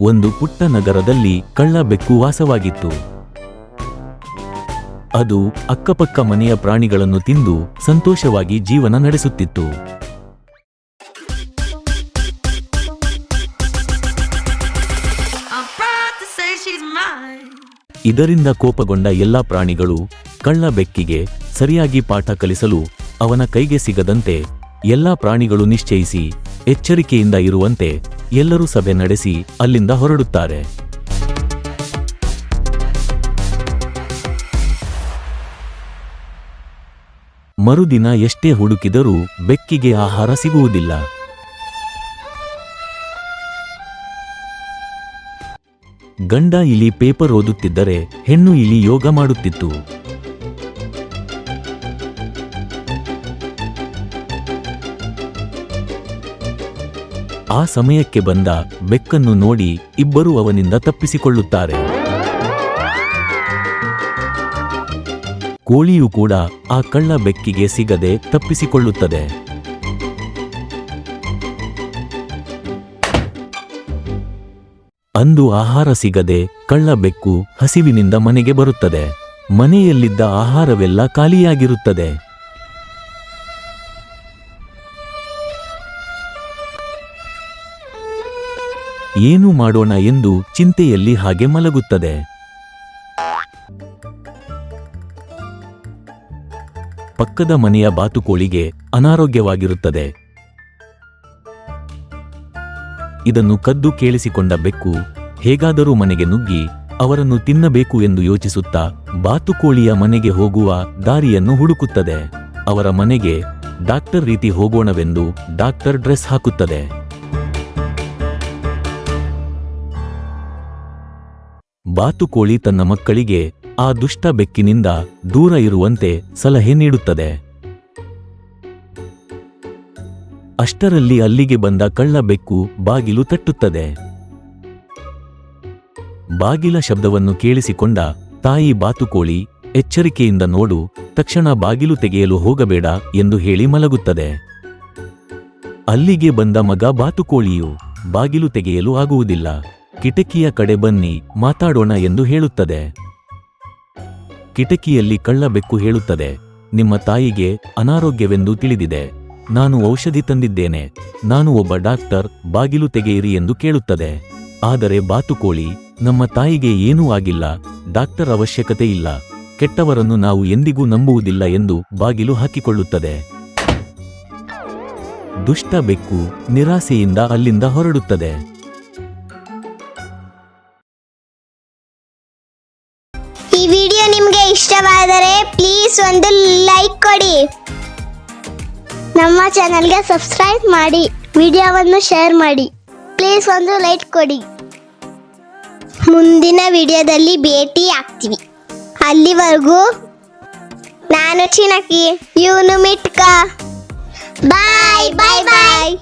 ಒಂದು ಪುಟ್ಟ ನಗರದಲ್ಲಿ ಕಳ್ಳ ಬೆಕ್ಕು ವಾಸವಾಗಿತ್ತು. ಅದು ಅಕ್ಕಪಕ್ಕ ಮನೆಯ ಪ್ರಾಣಿಗಳನ್ನು ತಿಂದು ಸಂತೋಷವಾಗಿ ಜೀವನ ನಡೆಸುತ್ತಿತ್ತು. ಇದರಿಂದ ಕೋಪಗೊಂಡ ಎಲ್ಲಾ ಪ್ರಾಣಿಗಳು ಕಳ್ಳ ಬೆಕ್ಕಿಗೆ ಸರಿಯಾಗಿ ಪಾಠ ಕಲಿಸಲು ಅವನ ಕೈಗೆ ಸಿಗದಂತೆ ಎಲ್ಲಾ ಪ್ರಾಣಿಗಳು ನಿಶ್ಚಯಿಸಿ ಎಚ್ಚರಿಕೆಯಿಂದ ಇರುವಂತೆ ಎಲ್ಲರೂ ಸಭೆ ನಡೆಸಿ ಅಲ್ಲಿಂದ ಹೊರಡುತ್ತಾರೆ. ಮರುದಿನ ಎಷ್ಟೇ ಹುಡುಕಿದರೂ ಬೆಕ್ಕಿಗೆ ಆಹಾರ ಸಿಗುವುದಿಲ್ಲ. ಗಂಡ ಇಲಿ ಪೇಪರ್ ಓದುತ್ತಿದ್ದರೆ ಹೆಣ್ಣು ಇಲಿ ಯೋಗ ಮಾಡುತ್ತಿತ್ತು. ಆ ಸಮಯಕ್ಕೆ ಬಂದ ಬೆಕ್ಕನ್ನು ನೋಡಿ ಇಬ್ಬರೂ ಅವನಿಂದ ತಪ್ಪಿಸಿಕೊಳ್ಳುತ್ತಾರೆ. ಕೋಳಿಯೂ ಕೂಡ ಆ ಕಳ್ಳ ಬೆಕ್ಕಿಗೆ ಸಿಗದೆ ತಪ್ಪಿಸಿಕೊಳ್ಳುತ್ತದೆ. ಅಂದು ಆಹಾರ ಸಿಗದೆ ಕಳ್ಳ ಬೆಕ್ಕು ಹಸಿವಿನಿಂದ ಮನೆಗೆ ಬರುತ್ತದೆ. ಮನೆಯಲ್ಲಿದ್ದ ಆಹಾರವೆಲ್ಲ ಖಾಲಿಯಾಗಿರುತ್ತದೆ. ಏನು ಮಾಡೋಣ ಎಂದು ಚಿಂತೆಯಲ್ಲಿ ಹಾಗೆ ಮಲಗುತ್ತದೆ. ಪಕ್ಕದ ಮನೆಯ ಬಾತುಕೋಳಿಗೆ ಅನಾರೋಗ್ಯವಾಗಿರುತ್ತದೆ. ಇದನ್ನು ಕದ್ದು ಕೇಳಿಸಿಕೊಂಡ ಬೆಕ್ಕು ಹೇಗಾದರೂ ಮನೆಗೆ ನುಗ್ಗಿ ಅವರನ್ನು ತಿನ್ನಬೇಕು ಎಂದು ಯೋಚಿಸುತ್ತಾ ಬಾತುಕೋಳಿಯ ಮನೆಗೆ ಹೋಗುವ ದಾರಿಯನ್ನು ಹುಡುಕುತ್ತದೆ. ಅವರ ಮನೆಗೆ ಡಾಕ್ಟರ್ ರೀತಿ ಹೋಗೋಣವೆಂದು ಡಾಕ್ಟರ್ ಡ್ರೆಸ್ ಹಾಕುತ್ತದೆ. ಬಾತುಕೋಳಿ ತನ್ನ ಮಕ್ಕಳಿಗೆ ಆ ದುಷ್ಟ ಬೆಕ್ಕಿನಿಂದ ದೂರ ಇರುವಂತೆ ಸಲಹೆ ನೀಡುತ್ತದೆ. ಅಷ್ಟರಲ್ಲಿ ಅಲ್ಲಿಗೆ ಬಂದ ಕಳ್ಳ ಬೆಕ್ಕು ಬಾಗಿಲು ತಟ್ಟುತ್ತದೆ. ಬಾಗಿಲ ಶಬ್ದವನ್ನು ಕೇಳಿಸಿಕೊಂಡ ತಾಯಿ ಬಾತುಕೋಳಿ ಎಚ್ಚರಿಕೆಯಿಂದ ನೋಡು, ತಕ್ಷಣ ಬಾಗಿಲು ತೆಗೆಯಲು ಹೋಗಬೇಡ ಎಂದು ಹೇಳಿ ಮಲಗುತ್ತದೆ. ಅಲ್ಲಿಗೆ ಬಂದ ಮಗ ಬಾತುಕೋಳಿಯು ಬಾಗಿಲು ತೆಗೆಯಲು ಆಗುವುದಿಲ್ಲ, ಕಿಟಕಿಯ ಕಡೆ ಬನ್ನಿ ಮಾತಾಡೋಣ ಎಂದು ಹೇಳುತ್ತದೆ. ಕಿಟಕಿಯಲ್ಲಿ ಕಳ್ಳ ಬೆಕ್ಕು ಹೇಳುತ್ತದೆ, ನಿಮ್ಮ ತಾಯಿಗೆ ಅನಾರೋಗ್ಯವೆಂದು ತಿಳಿದಿದೆ, ನಾನು ಔಷಧಿ ತಂದಿದ್ದೇನೆ, ನಾನು ಒಬ್ಬ ಡಾಕ್ಟರ್, ಬಾಗಿಲು ತೆಗೆಯಿರಿ ಎಂದು ಕೇಳುತ್ತದೆ. ಆದರೆ ಬಾತುಕೋಳಿ, ನಮ್ಮ ತಾಯಿಗೆ ಏನೂ ಆಗಿಲ್ಲ, ಡಾಕ್ಟರ್ ಅವಶ್ಯಕತೆ ಇಲ್ಲ, ಕೆಟ್ಟವರನ್ನು ನಾವು ಎಂದಿಗೂ ನಂಬುವುದಿಲ್ಲ ಎಂದು ಬಾಗಿಲು ಹಾಕಿಕೊಳ್ಳುತ್ತದೆ. ದುಷ್ಟ ಬೆಕ್ಕು ನಿರಾಸೆಯಿಂದ ಅಲ್ಲಿಂದ ಹೊರಡುತ್ತದೆ. ಈ ವಿಡಿಯೋ ನಿಮಗೆ ಇಷ್ಟವಾದರೆ ಪ್ಲೀಸ್ ಒಂದು ಲೈಕ್ ಕೊಡಿ, ನಮ್ಮ ಚಾನೆಲ್ಗೆ ಸಬ್ಸ್ಕ್ರೈಬ್ ಮಾಡಿ, ವಿಡಿಯೋವನ್ನು ಶೇರ್ ಮಾಡಿ, ಪ್ಲೀಸ್ ಒಂದು ಲೈಕ್ ಕೊಡಿ. ಮುಂದಿನ ವಿಡಿಯೋದಲ್ಲಿ ಭೇಟಿ ಆಗ್ತೀವಿ. ಅಲ್ಲಿವರೆಗೂ ನಾನು ಚಿನಕಿ, ಇವನು ಮಿಟ್ಕ. ಬಾಯ್ ಬಾಯ್ ಬಾಯ್.